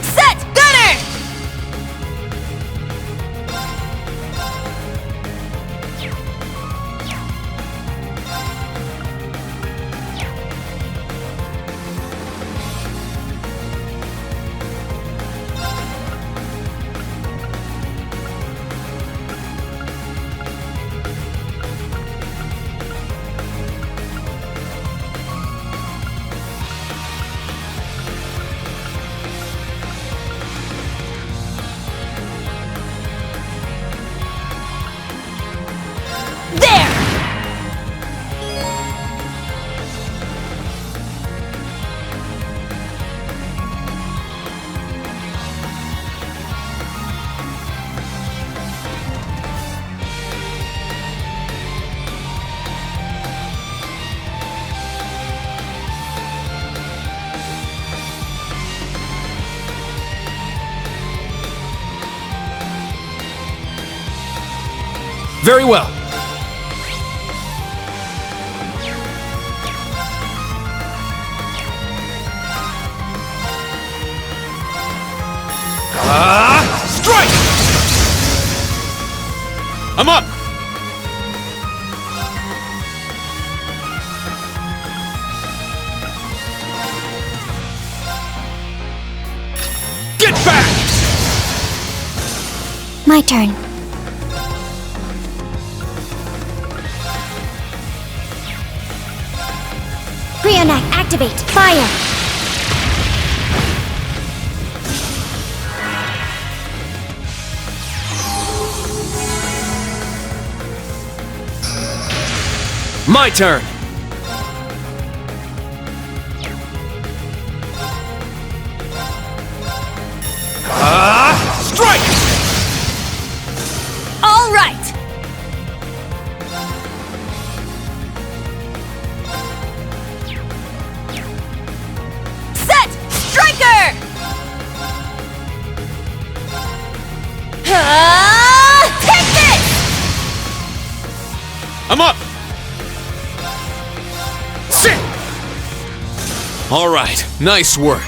Set! Gunner! Very well. Strike! I'm up! Get back! My turn. Brionac, activate! Fire! My turn. Strike! All right! Set! Striker! Take this! I'm up! Sit! All right, nice work.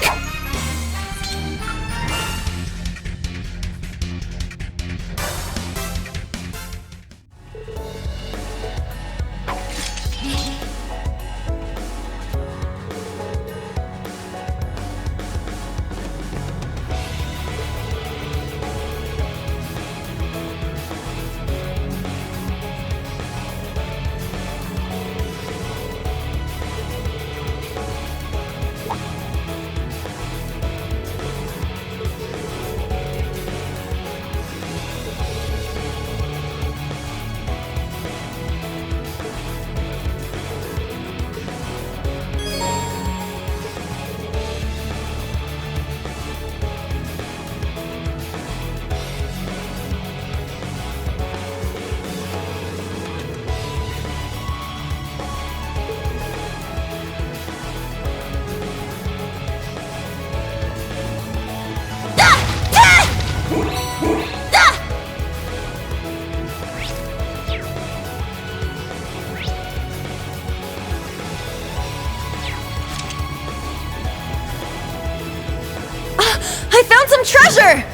treasure!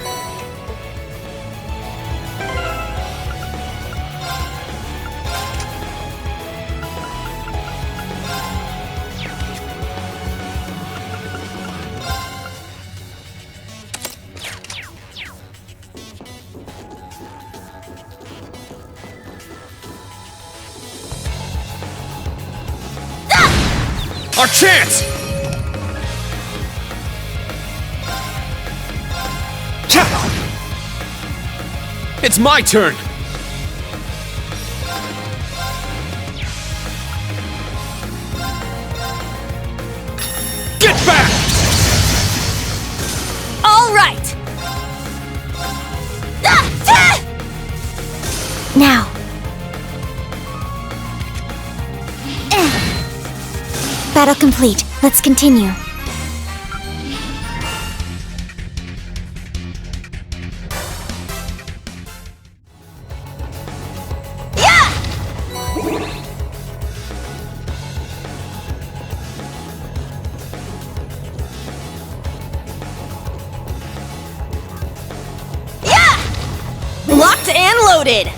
Our chance! It's my turn! Get back! All right! Now. Battle complete. Let's continue. Locked and loaded!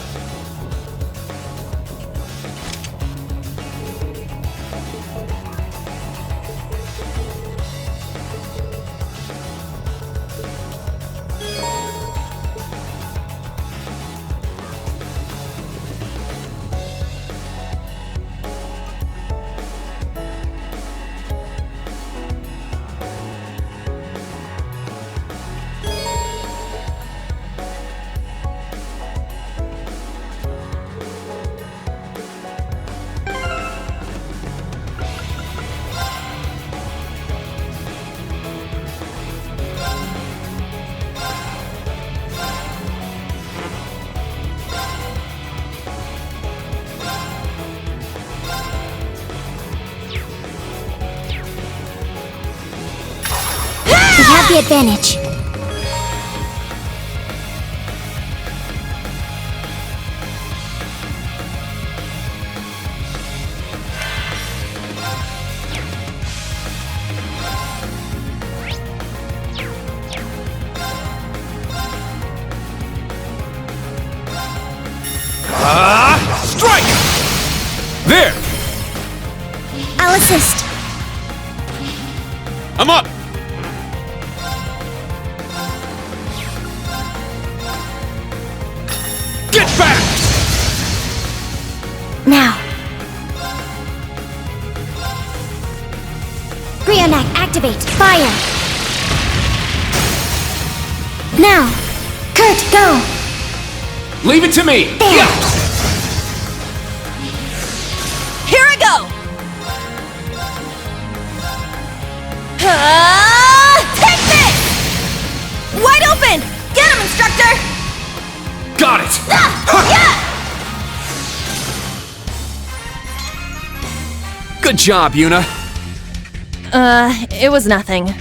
We have the advantage. Strike! There! I'll assist. I'm up! Get back! Now. Brionac, activate. Fire. Now. Kurt, go. Leave it to me! There. Yeah. Here I go! Take this! Wide open! Get him, instructor! Got it! Good job, Yuna. It was nothing.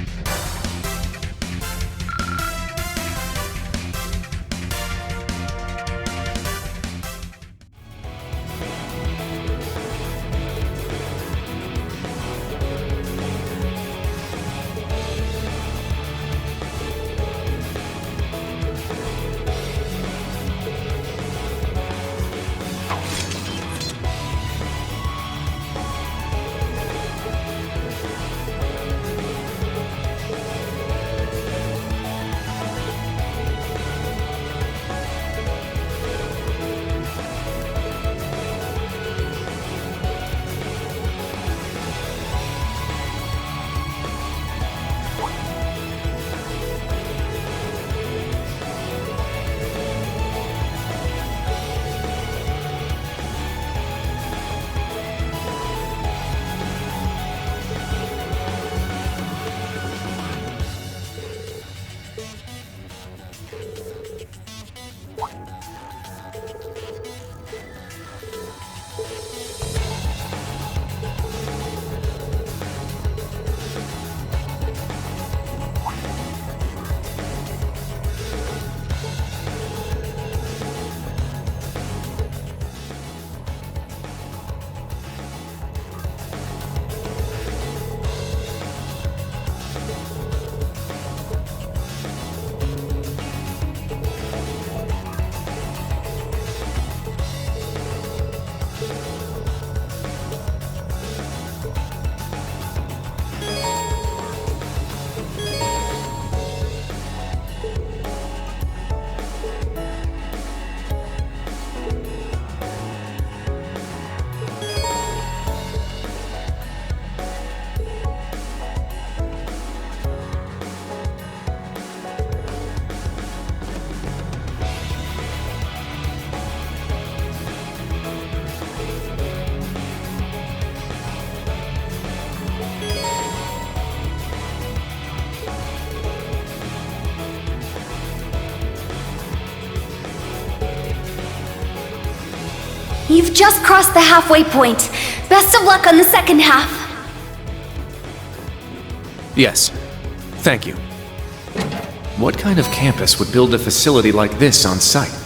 You've just crossed the halfway point. Best of luck on the second half. Yes. Thank you. What kind of campus would build a facility like this on site?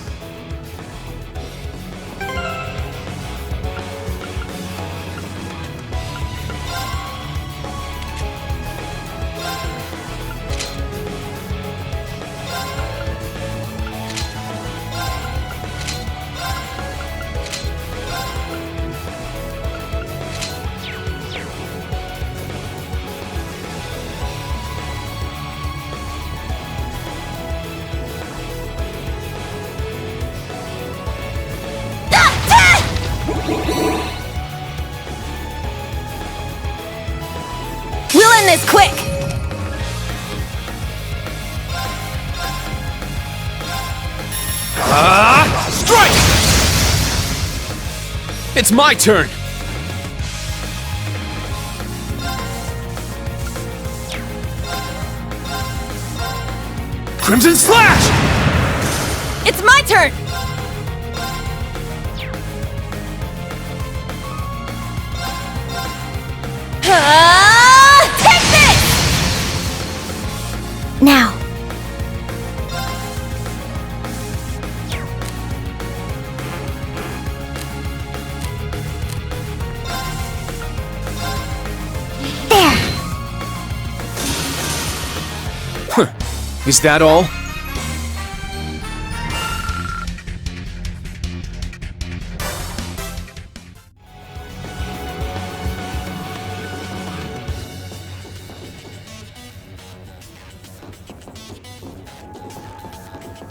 We'll end this quick! Strike! It's my turn! Crimson Slash! It's my turn! Take this! Now. There. Is that all?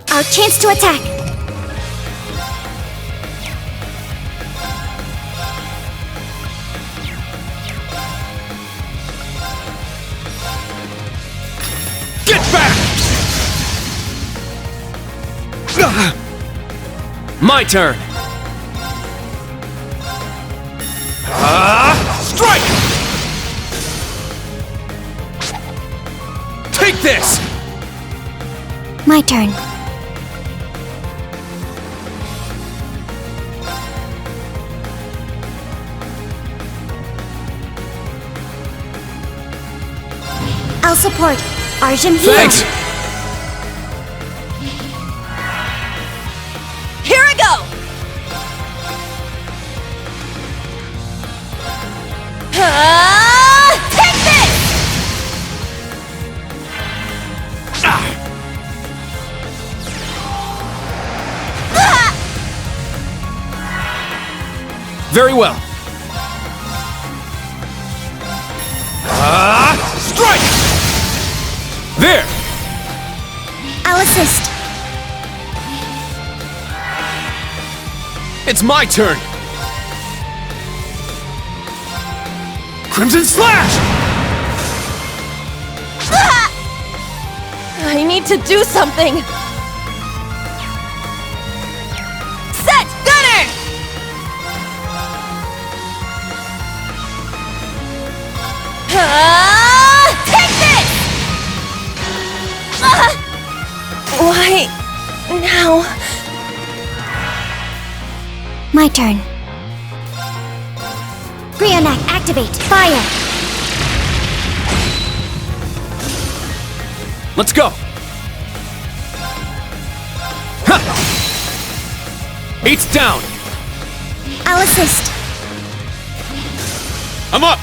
Our chance to attack. Get back! My turn! Strike! Take this! My turn. I'll support. Arjun here. Thanks! Here I go! Take this! Very well. Strike! There! I'll assist. It's my turn! Crimson Slash! I need to do something! Set! Gunner! Take this! Why now? My turn. Brionac, activate. Fire. Let's go! Ha! 8's down! I'll assist. I'm up!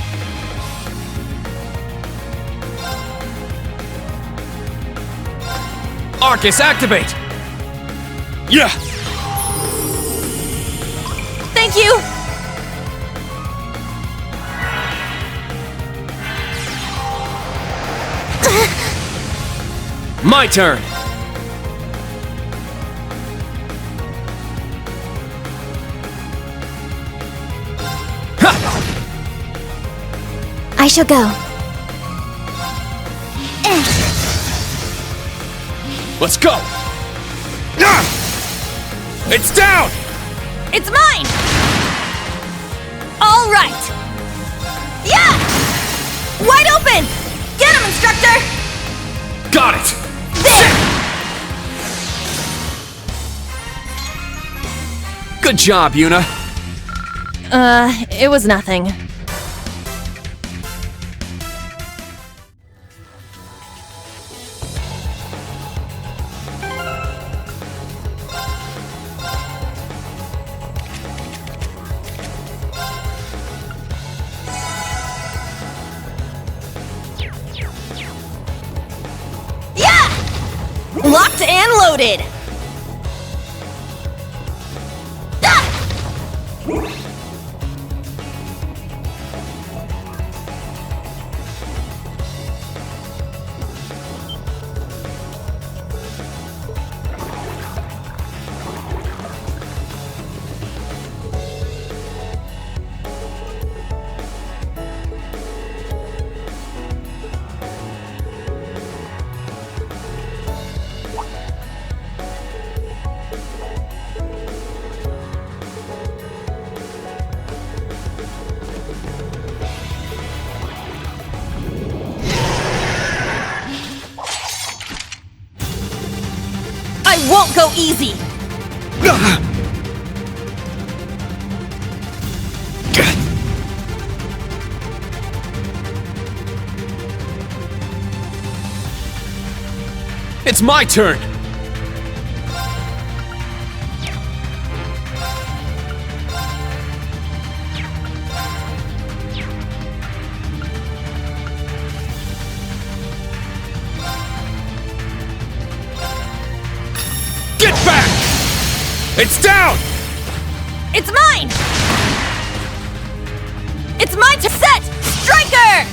Arcus, activate! Yeah! Thank you! My turn! Ha! I shall go. Let's go! It's down! It's mine! All right! Yeah! Wide open! Get him, instructor! Got it! There! Good job, Yuna. It was nothing. Locked and loaded! I won't go easy! It's my turn! Get back! It's down! It's mine! It's mine to set! Striker!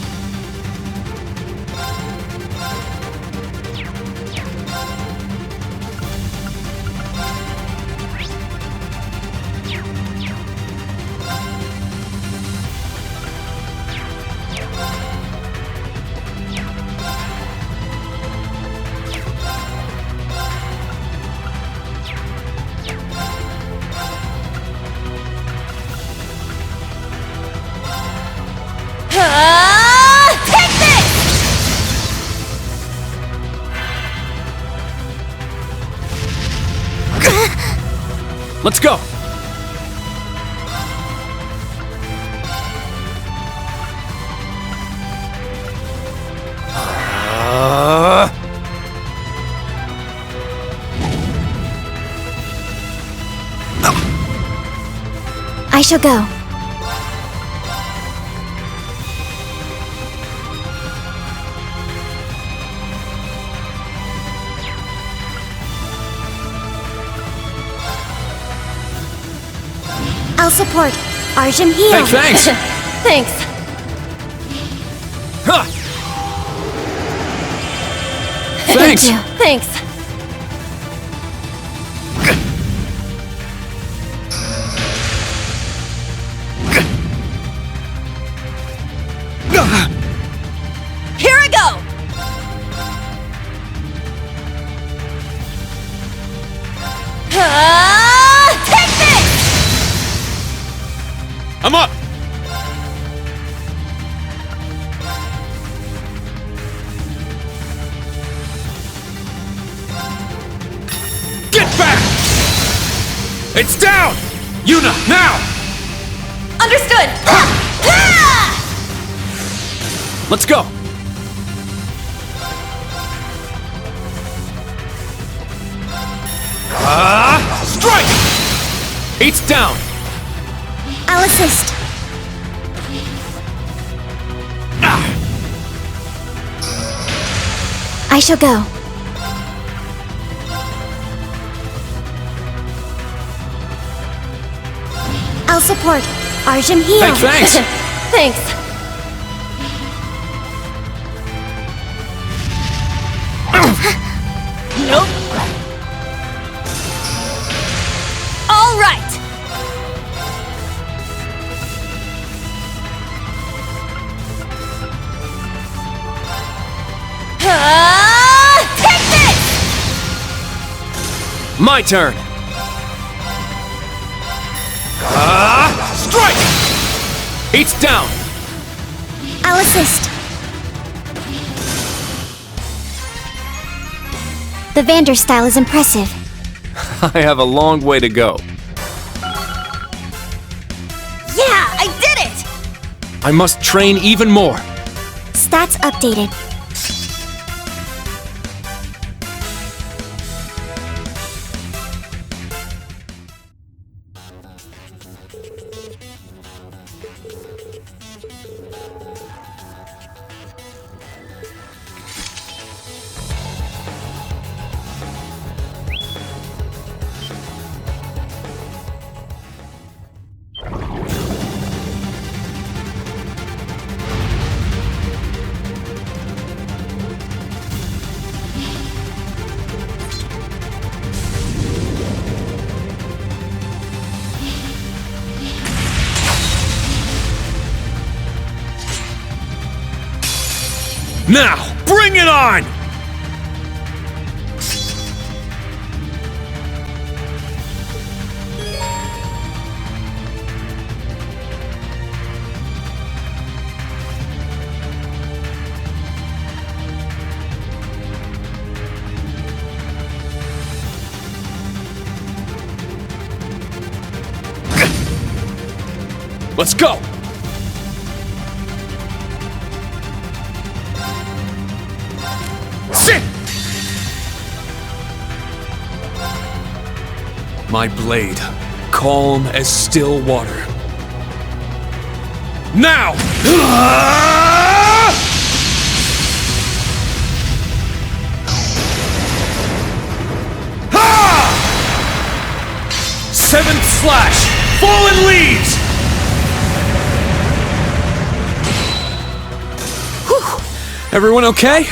Take this! Let's go! I shall go. I'll support. Arjun heal. Hey, thanks! Thanks. Huh. Thank Thanks! you. Thanks. Here I go! Take this! I'm up! Get back! It's down! Yuna, now! Understood! Let's go! Strike! Eight's down! I'll assist. I shall go. I'll support. Arjun heal. Hey, thanks! Thanks. Nope. All right. Take this! My turn! Strike! Eight's down! I'll assist. The Vander style is impressive. I have a long way to go. Yeah! I must train even more. Stats updated. Now, bring it on! Let's go! Sit! My blade, calm as still water. Now! Seventh slash! Fallen leaves! Whew. Everyone okay?